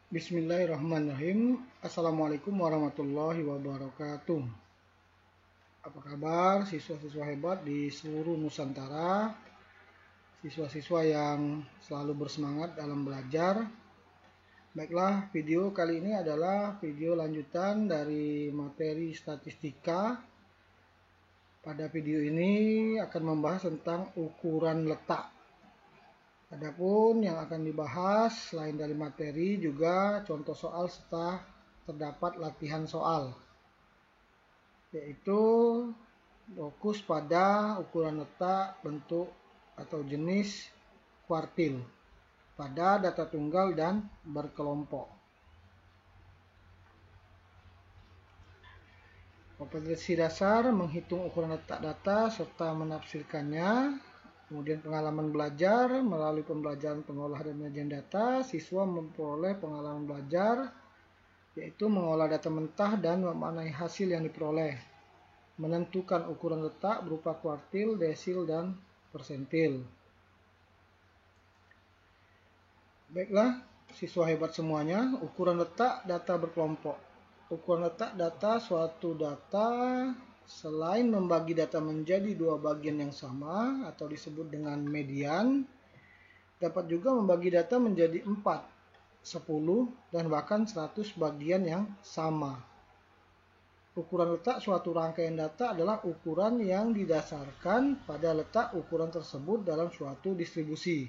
Bismillahirrahmanirrahim. Assalamualaikum warahmatullahi wabarakatuh. Apa kabar siswa-siswa hebat di seluruh Nusantara, siswa-siswa yang selalu bersemangat dalam belajar. Baiklah, video kali ini adalah video lanjutan dari materi statistika. Pada video ini akan membahas tentang ukuran letak. Adapun yang akan dibahas selain dari materi juga contoh soal serta terdapat latihan soal, yaitu fokus pada ukuran letak, bentuk atau jenis kuartil pada data tunggal dan berkelompok. Kompetensi dasar menghitung ukuran letak data serta menafsirkannya. Kemudian pengalaman belajar, melalui pembelajaran pengolahan dan penyajian data, siswa memperoleh pengalaman belajar, yaitu mengolah data mentah dan memaknai hasil yang diperoleh. Menentukan ukuran letak berupa kuartil, desil, dan persentil. Baiklah, siswa hebat semuanya, ukuran letak data berkelompok. Ukuran letak data suatu data selain membagi data menjadi dua bagian yang sama atau disebut dengan median, dapat juga membagi data menjadi 4, 10, dan bahkan 100 bagian yang sama. Ukuran letak suatu rangkaian data adalah ukuran yang didasarkan pada letak ukuran tersebut dalam suatu distribusi.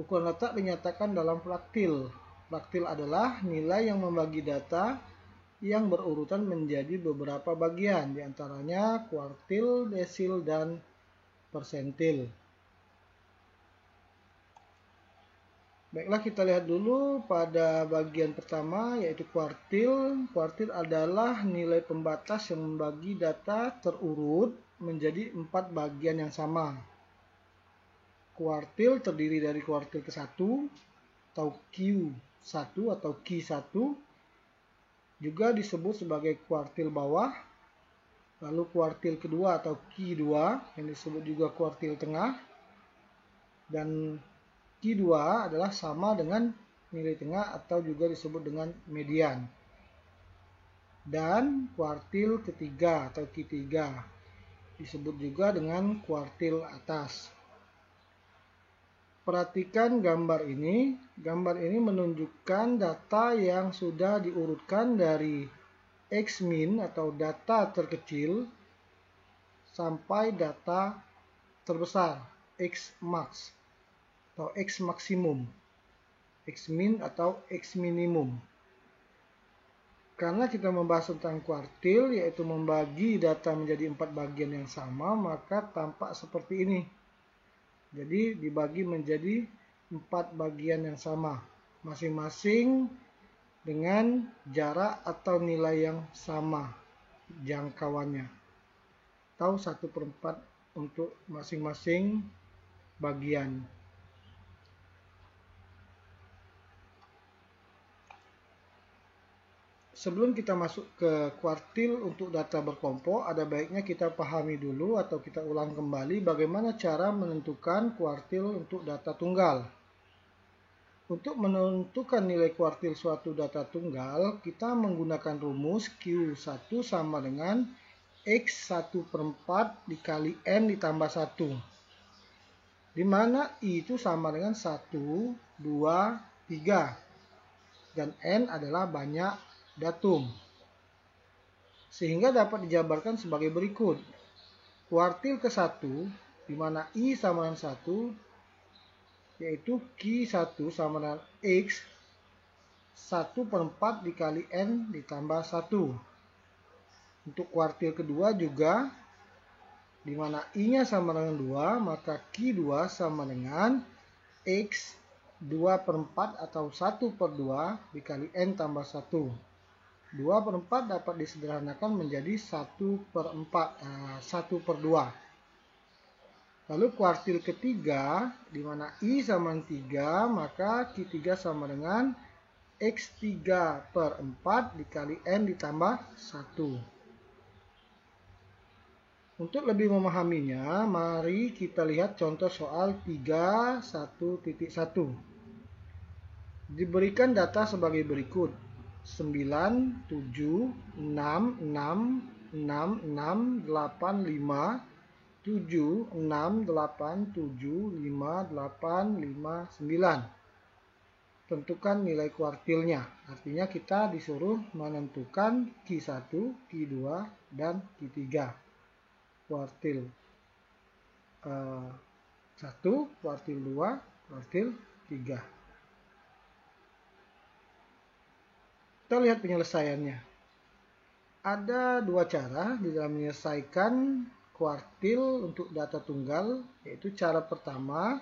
Ukuran letak dinyatakan dalam fraktil. Fraktil adalah nilai yang membagi data yang berurutan menjadi beberapa bagian, diantaranya kuartil, desil, dan persentil. Baiklah, kita lihat dulu pada bagian pertama, yaitu kuartil. Kuartil adalah nilai pembatas yang membagi data terurut menjadi 4 bagian yang sama. Kuartil terdiri dari kuartil ke-1 atau Q1 atau Q1, juga disebut sebagai kuartil bawah, lalu kuartil kedua atau Q2 yang disebut juga kuartil tengah, dan Q2 adalah sama dengan nilai tengah atau juga disebut dengan median, dan kuartil ketiga atau Q3 disebut juga dengan kuartil atas. Perhatikan gambar ini. Gambar ini menunjukkan data yang sudah diurutkan dari X-min atau data terkecil sampai data terbesar, X-max atau X-maksimum, X-min atau X-minimum. Karena kita membahas tentang kuartil, yaitu membagi data menjadi 4 bagian yang sama, maka tampak seperti ini. Jadi dibagi menjadi 4 bagian yang sama, masing-masing dengan jarak atau nilai yang sama jangkauannya, atau 1/4 untuk masing-masing bagian. Sebelum kita masuk ke kuartil untuk data berkelompok, ada baiknya kita pahami dulu atau kita ulang kembali bagaimana cara menentukan kuartil untuk data tunggal. Untuk menentukan nilai kuartil suatu data tunggal, kita menggunakan rumus Q1 sama dengan X1/4 dikali N ditambah 1, di mana I itu sama dengan 1, 2, 3, dan N adalah banyak datum, sehingga dapat dijabarkan sebagai berikut. Kuartil ke-1, di mana I sama dengan 1, yaitu Q1 sama dengan X 1/4 dikali N ditambah 1. Untuk kuartil kedua juga, di mana I-nya sama dengan 2, maka Q2 sama dengan X 2/4 atau 1/2 dikali N tambah 1. 2/4 dapat disederhanakan menjadi 1/2. Lalu kuartil ketiga, di mana I sama dengan 3, maka Q3 sama dengan X 3/4 dikali N ditambah 1. Untuk lebih memahaminya, mari kita lihat contoh soal 3.1.1. Diberikan data sebagai berikut: 9, 7, 6, 6, 6, 6, 8, 5, 7, 6, 8, 7, 5, 8, 5, 9. Tentukan nilai kuartilnya. Artinya kita disuruh menentukan Q1, Q2, dan Q3. Kuartil 1, kuartil 2, kuartil 3. Kita lihat penyelesaiannya. Ada dua cara di dalam menyelesaikan kuartil untuk data tunggal, yaitu cara pertama,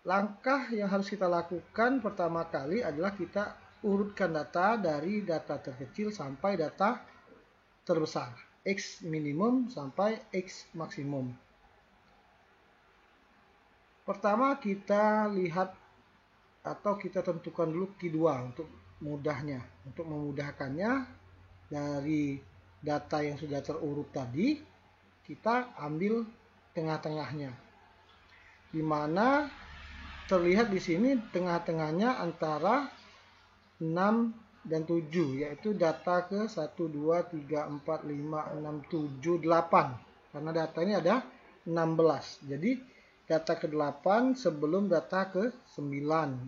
langkah yang harus kita lakukan pertama kali adalah kita urutkan data dari data terkecil sampai data terbesar, X minimum sampai X maksimum. Pertama kita lihat atau kita tentukan dulu Q2 untuk mudahnya. Untuk memudahkannya, dari data yang sudah terurut tadi, kita ambil tengah-tengahnya. Di mana terlihat di sini tengah-tengahnya antara 6 dan 7, yaitu data ke 1, 2, 3, 4, 5, 6, 7, 8. Karena data ini ada 16. Jadi data ke-8 sebelum data ke-9,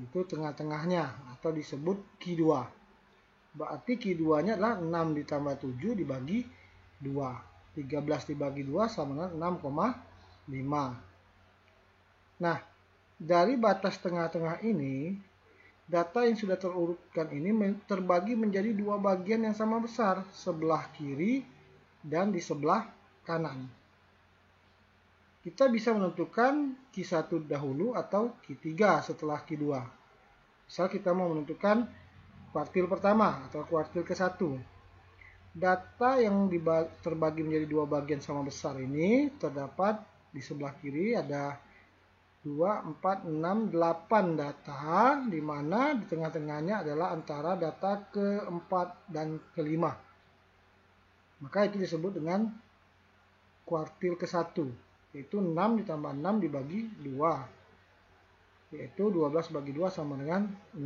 itu tengah-tengahnya atau disebut Q2. Berarti Q2-nya adalah 6 ditambah 7 dibagi 2. 13 dibagi 2 sama dengan 6,5. Nah, dari batas tengah-tengah ini, data yang sudah terurutkan ini terbagi menjadi dua bagian yang sama besar, sebelah kiri dan di sebelah kanan. Kita bisa menentukan Q1 dahulu atau Q3 setelah Q2. Misal kita mau menentukan kuartil pertama atau kuartil ke-1. Data yang terbagi menjadi dua bagian sama besar ini terdapat di sebelah kiri ada 2, 4, 6, 8 data, di mana di tengah-tengahnya adalah antara data ke-4 dan ke-5. Maka itu disebut dengan kuartil ke-1, yaitu 6 ditambah 6 dibagi 2, yaitu 12 bagi 2 sama dengan 6.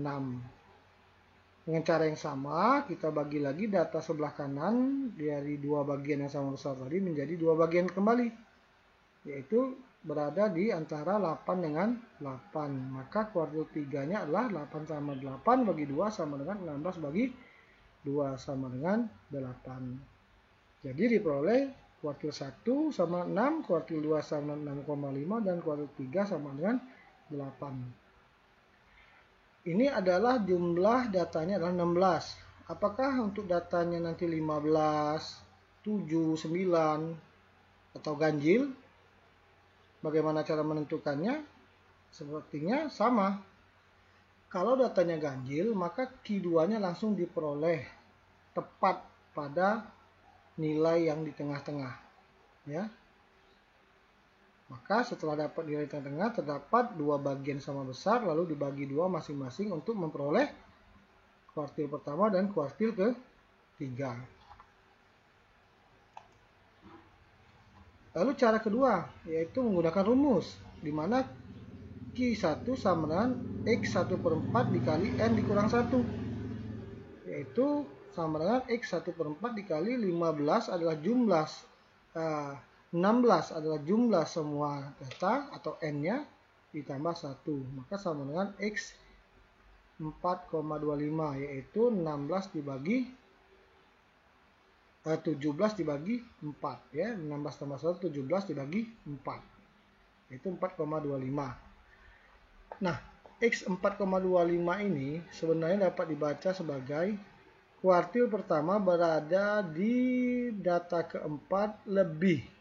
Dengan cara yang sama, kita bagi lagi data sebelah kanan dari dua bagian yang sama besar tadi menjadi dua bagian kembali, yaitu berada di antara 8 dengan 8. Maka kuartil 3-nya adalah 8 sama 8 bagi 2 sama dengan 16 bagi 2 sama dengan 8. Jadi diperoleh kuartil 1 sama 6, kuartil 2 sama 6,5, dan kuartil 3 sama dengan 8. Ini adalah jumlah datanya adalah 16. Apakah untuk datanya nanti 15, 7, 9, atau ganjil? Bagaimana cara menentukannya? Sepertinya sama. Kalau datanya ganjil, maka Q2-nya langsung diperoleh tepat pada nilai yang di tengah-tengah, ya. Maka setelah dapat nilai tengah-tengah, terdapat dua bagian sama besar, lalu dibagi dua masing-masing untuk memperoleh kuartil pertama dan kuartil ke-3. Lalu cara kedua, yaitu menggunakan rumus, di mana Q1 sama dengan X1/4 dikali N dikurang 1. Yaitu sama dengan X1/4 dikali 15 adalah jumlah 16 adalah jumlah semua data atau N-nya ditambah 1. Maka sama dengan X 4,25, yaitu 16 dibagi 17 dibagi 4, ya. 16 tambah 1 17 dibagi 4, yaitu 4,25. Nah, X 4,25 ini sebenarnya dapat dibaca sebagai kuartil pertama berada di data keempat lebih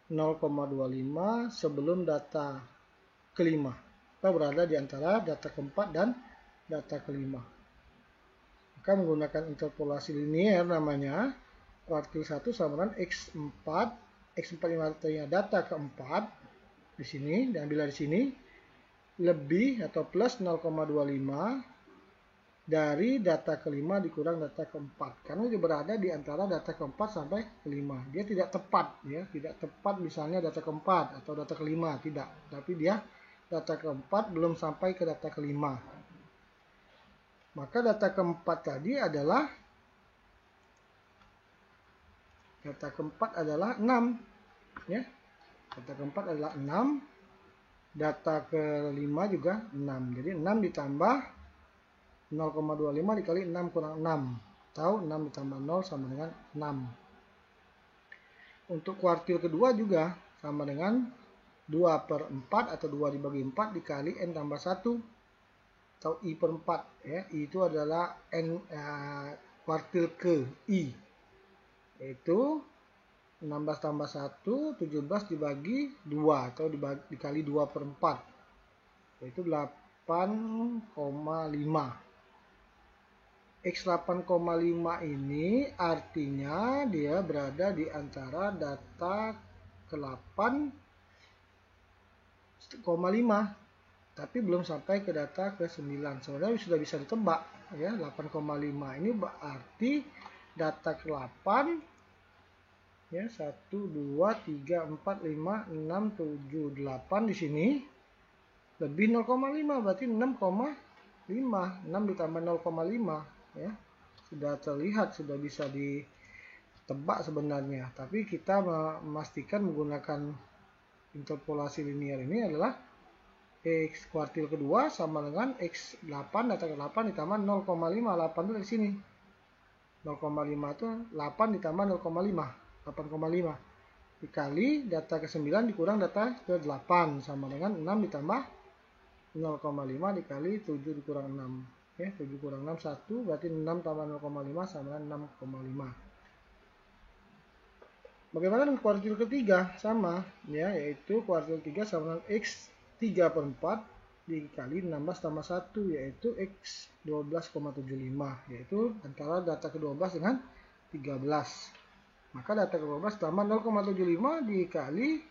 0,25 sebelum data kelima, atau berada di antara data keempat dan data kelima. Maka menggunakan interpolasi linier namanya, kuartil 1 sama dengan X4. X4 ini artinya data keempat di sini, diambil dari sini, lebih atau plus 0,25 dari data kelima dikurang data keempat. Karena dia berada di antara data keempat sampai kelima. Dia tidak tepat, ya, tidak tepat misalnya data keempat atau data kelima, tidak. Tapi dia data keempat belum sampai ke data kelima. Maka data keempat tadi adalah 6, ya. Data keempat adalah 6, data kelima juga 6. Jadi 6 ditambah 0,25 dikali 6 kurang 6, atau 6 ditambah 0 sama dengan 6. Untuk kuartil kedua juga sama dengan 2/4 atau 2 dibagi 4 dikali n tambah 1 atau I per 4, ya. I itu adalah kuartil ke I, yaitu 16 tambah 1, 17 dibagi 2 atau dikali 2/4, yaitu 8,5. X 8,5 ini artinya dia berada di antara data ke-8,5, tapi belum sampai ke data ke-9. Sebenarnya sudah bisa ditebak, ya. 8,5 ini berarti data ke-8, ya, 1, 2, 3, 4, 5, 6, 7, 8 di sini lebih 0,5, berarti 6,5. 6 ditambah 0,5, ya. Sudah terlihat, sudah bisa ditebak sebenarnya, tapi kita memastikan menggunakan interpolasi linier ini adalah X kuartil kedua sama dengan X 8, data ke-8 ditambah 0,5. 8 itu dari sini. 0,5 itu 8 ditambah 0,5, 8,5 dikali data ke-9 dikurang data ke-8 sama dengan 6 ditambah 0,5 dikali 7 dikurang 6, ya. 7 kurang 6 1, berarti 6 tambah 0,5 sama dengan 6,5. Bagaimana dengan kuartil ketiga? Sama, ya, yaitu kuartil 3 sama dengan X 3/4 dikali 16 tambah 1, yaitu X 12,75, yaitu antara data ke-12 dengan 13. Maka data ke-12 tambah 0,75 dikali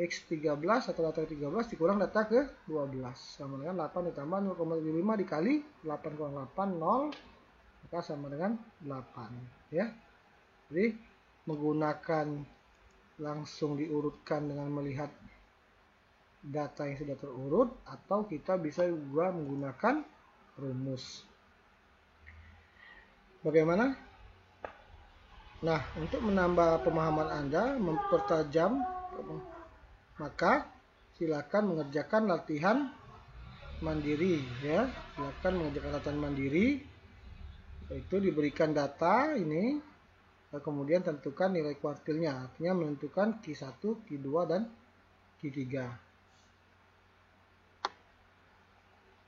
X 13 atau data ke-13 dikurang data ke-12 sama dengan 8 ditambah 0,75 dikali 8 kurang 8, 0, maka sama dengan 8, ya. Jadi menggunakan langsung diurutkan dengan melihat data yang sudah terurut, atau kita bisa juga menggunakan rumus. Bagaimana? Nah, untuk menambah pemahaman Anda, mempertajam, maka silakan mengerjakan latihan mandiri, ya. Silakan mengerjakan latihan mandiri, yaitu diberikan data ini, kemudian tentukan nilai kuartilnya, artinya menentukan Q1, Q2, dan Q3.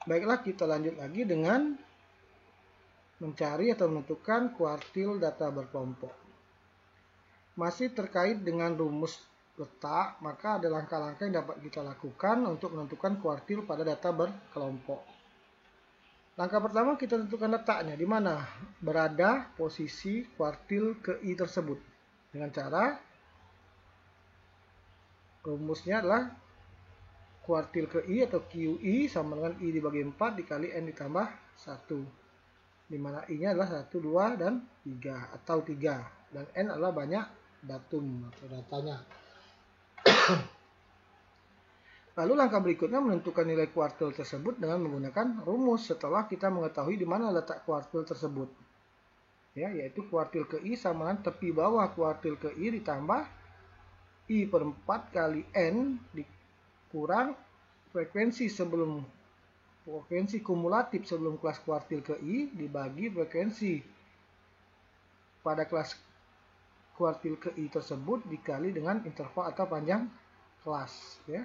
Baiklah, kita lanjut lagi dengan mencari atau menentukan kuartil data berkelompok. Masih terkait dengan rumus letak, maka ada langkah-langkah yang dapat kita lakukan untuk menentukan kuartil pada data berkelompok. Langkah pertama, kita tentukan letaknya, di mana berada posisi kuartil ke I tersebut. Dengan cara rumusnya adalah kuartil ke I atau QI sama dengan I dibagi 4 dikali N ditambah 1. Di mana I-nya adalah 1, 2, dan 3 atau 3. Dan N adalah banyak datum atau datanya. Lalu langkah berikutnya menentukan nilai kuartil tersebut dengan menggunakan rumus setelah kita mengetahui di mana letak kuartil tersebut. Ya, yaitu kuartil ke I sama dengan tepi bawah kuartil ke I ditambah I per 4 kali N dikurang frekuensi kumulatif sebelum kelas kuartil ke I dibagi frekuensi pada kelas kuartil ke I tersebut dikali dengan interval atau panjang kelas, ya.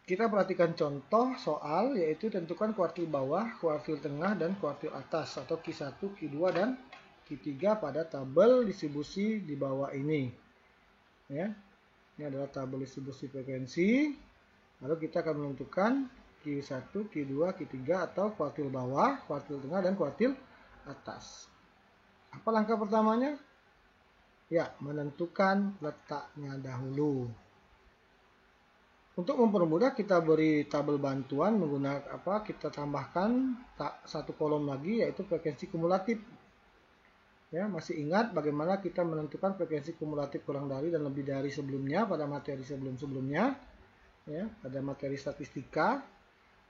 Kita perhatikan contoh soal, yaitu tentukan kuartil bawah, kuartil tengah, dan kuartil atas atau Q1, Q2, dan Q3 pada tabel distribusi di bawah ini, ya. Ini adalah tabel distribusi frekuensi. Lalu kita akan menentukan Q1, Q2, Q3 atau kuartil bawah, kuartil tengah, dan kuartil atas. Apa langkah pertamanya? Ya, menentukan letaknya dahulu. Untuk mempermudah, kita beri tabel bantuan menggunakan kita tambahkan satu kolom lagi, yaitu frekuensi kumulatif. Ya, masih ingat bagaimana kita menentukan frekuensi kumulatif kurang dari dan lebih dari sebelumnya pada materi sebelum-sebelumnya, ya, pada materi statistika,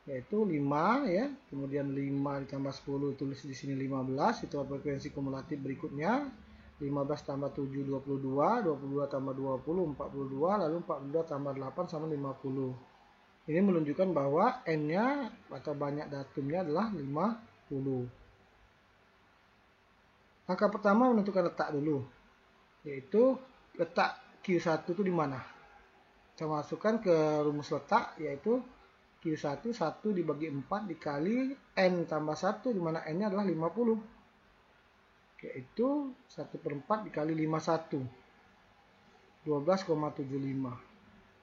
yaitu 5, ya. Kemudian 5 ditambah 10 tulis di sini 15, itu frekuensi kumulatif berikutnya. 15 tambah 7 22, 22 tambah 20 42, lalu 42 tambah 8 sama 50. Ini menunjukkan bahwa N-nya atau banyak datumnya adalah 50. Langkah pertama menentukan letak dulu, yaitu letak Q1 itu di mana. Kita masukkan ke rumus letak, yaitu Q1 1 dibagi 4 dikali N tambah 1, di mana N-nya adalah 50. Yaitu 1/4 dikali 51, 12,75.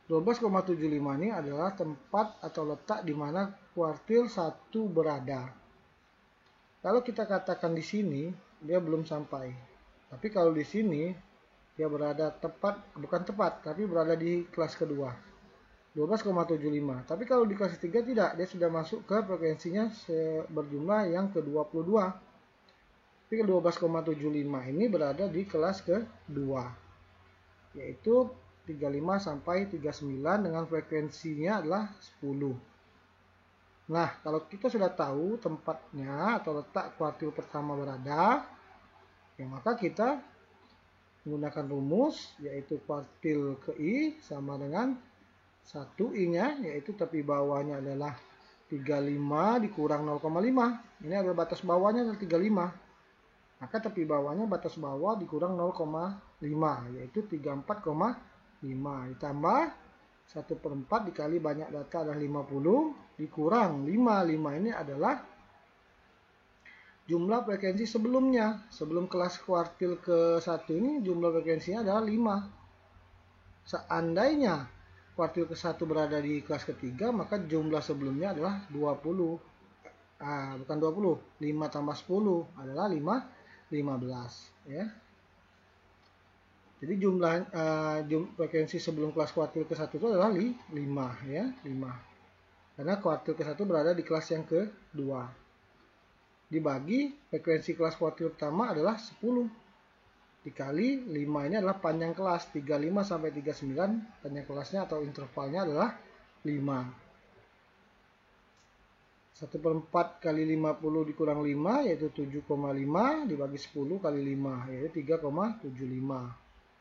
12,75 ini adalah tempat atau letak di mana kuartil 1 berada. Kalau kita katakan di sini, dia belum sampai. Tapi kalau di sini, dia berada tepat, bukan tepat, tapi berada di kelas kedua. 12,75. Tapi kalau di kelas ketiga tidak, dia sudah masuk ke frekuensinya berjumlah yang ke-22. Tapi 12,75 ini berada di kelas kedua, yaitu 35 sampai 39 dengan frekuensinya adalah 10. Nah, kalau kita sudah tahu tempatnya atau letak kuartil pertama berada, ya maka kita menggunakan rumus, yaitu kuartil ke I sama dengan 1I-nya, yaitu tepi bawahnya adalah 35 dikurang 0,5. Ini adalah batas bawahnya adalah 35. Maka tepi bawahnya batas bawah dikurang 0,5, yaitu 34,5. Ditambah 1/4 dikali banyak data adalah 50, dikurang 5 ini adalah jumlah frekuensi sebelumnya. Sebelum kelas kuartil ke-1 ini jumlah frekuensinya adalah 5. Seandainya kuartil ke-1 berada di kelas ketiga, maka jumlah sebelumnya adalah 20. Bukan 20, 5 tambah 10 adalah 15, ya. Jadi jumlah frekuensi sebelum kelas kuartil ke-1 itu adalah 5, ya, 5. Karena kuartil ke-1 berada di kelas yang kedua. Dibagi frekuensi kelas kuartil pertama adalah 10. Dikali 5 ini adalah panjang kelas, 35 sampai 39, panjang kelasnya atau intervalnya adalah 5. 1/4 kali 50 dikurang 5, yaitu 7,5, dibagi 10 kali 5, yaitu 3,75.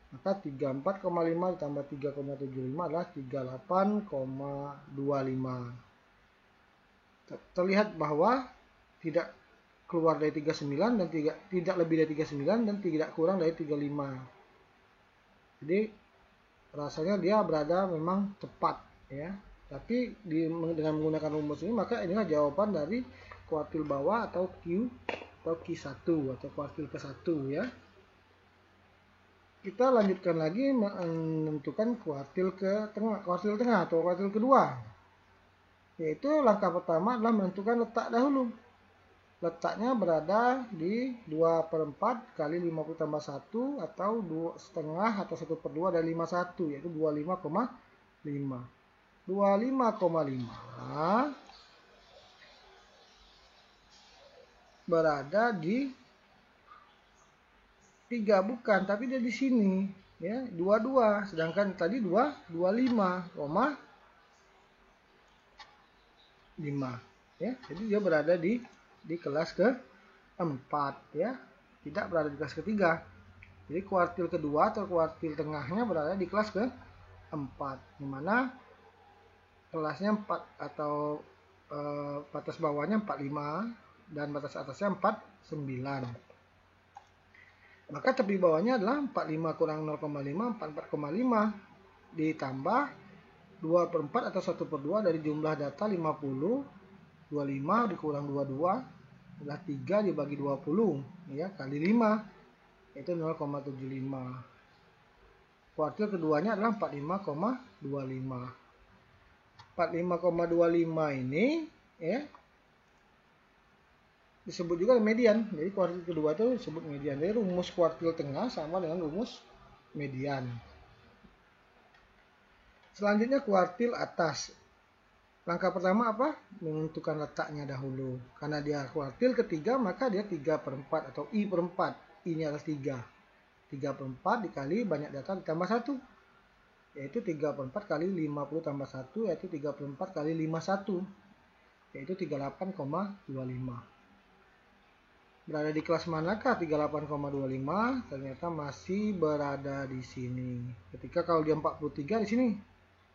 Maka 34,5 ditambah 3,75 adalah 38,25. Terlihat bahwa tidak keluar dari 39 dan tidak lebih dari 39 dan tidak kurang dari 35. Jadi rasanya dia berada memang tepat, ya. Tapi dengan menggunakan rumus ini, maka inilah jawaban dari kuartil bawah atau Q1 atau kuartil ke-1, ya. Kita lanjutkan lagi menentukan kuartil tengah atau kuartil kedua. Yaitu langkah pertama adalah menentukan letak dahulu. Letaknya berada di 2/4 kali 50 tambah 1 atau 2,5 atau 1/2 dari 51, yaitu 25,5. 25,5 berada di 3, bukan, tapi dia di sini, ya, 22, sedangkan tadi 25,5, ya. Jadi dia berada di kelas ke-4, ya, tidak berada di kelas ketiga. Jadi kuartil kedua atau kuartil tengahnya berada di kelas ke-4, di mana kelasnya 4 atau batas bawahnya 45 dan batas atasnya 49. Maka tepi bawahnya adalah 45 kurang 0,5, 44,5. Ditambah 2/4 atau 1/2 dari jumlah data 50. 25 dikurang 22 adalah 3 dibagi 20, ya, kali 5, yaitu 0,75. Kuartil keduanya adalah 45,25. 45,25 ini, ya, disebut juga median. Jadi kuartil kedua itu disebut median. Jadi rumus kuartil tengah sama dengan rumus median. Selanjutnya kuartil atas. Langkah pertama apa? Menentukan letaknya dahulu. Karena dia kuartil ketiga, maka dia 3/4 atau I/4. I-nya adalah 3. 3/4 dikali banyak data ditambah 1. Yaitu 3/4 kali 50 tambah 1, yaitu 3/4 kali 51. Yaitu 38,25. Berada di kelas manakah 38,25? Ternyata masih berada di sini. Ketika kalau dia 43 di sini.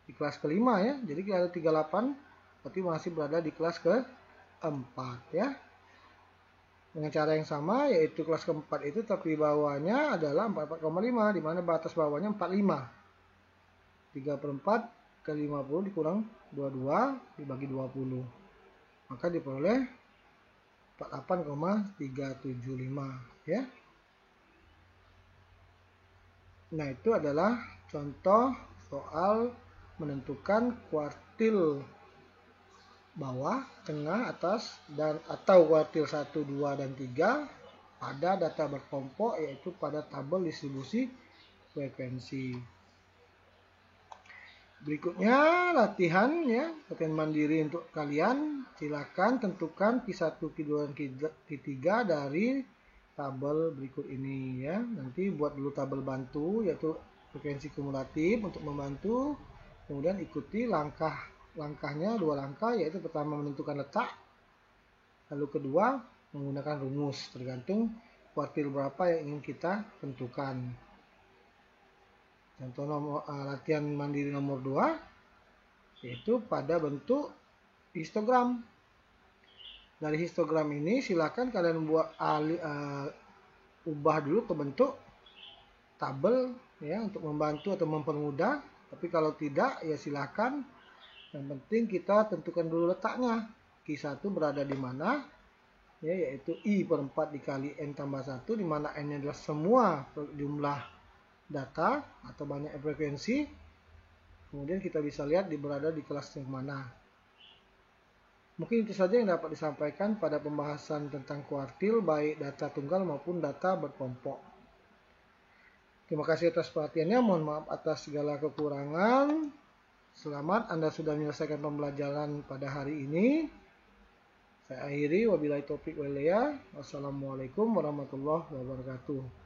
Di kelas kelima ya. Jadi kita ada 38, berarti masih berada di kelas keempat ya. Dengan cara yang sama, yaitu kelas keempat itu tapi bawahnya adalah 44,5, di mana batas bawahnya 45. 3/4 kali 50 dikurang 22 dibagi 20. Maka diperoleh 48,375 ya. Nah, itu adalah contoh soal menentukan kuartil bawah, tengah, atas, dan atau kuartil 1, 2, dan 3 pada data berkelompok, yaitu pada tabel distribusi frekuensi. Berikutnya latihan ya, latihan mandiri untuk kalian. Silakan tentukan Q1, Q2, dan Q3 dari tabel berikut ini ya. Nanti buat dulu tabel bantu, yaitu frekuensi kumulatif untuk membantu. Kemudian ikuti langkahnya 2 langkah, yaitu pertama menentukan letak, lalu kedua menggunakan rumus tergantung kuartil berapa yang ingin kita tentukan. Contoh latihan mandiri nomor 2 yaitu pada bentuk histogram. Dari histogram ini silakan kalian buat ubah dulu ke bentuk tabel ya, untuk membantu atau mempermudah. Tapi kalau tidak ya silakan. Yang penting kita tentukan dulu letaknya. Q1 berada di mana? Ya, yaitu I/4 dikali N tambah 1, di mana N adalah semua jumlah data atau banyak frekuensi. Kemudian kita bisa lihat berada di kelas yang mana. Mungkin itu saja yang dapat disampaikan pada pembahasan tentang kuartil, baik data tunggal maupun data berkelompok. Terima kasih atas perhatiannya. Mohon maaf atas segala kekurangan. Selamat, Anda sudah menyelesaikan pembelajaran pada hari ini. Saya akhiri, wabillahi taufiq wal hidayah. Wassalamualaikum warahmatullahi wabarakatuh.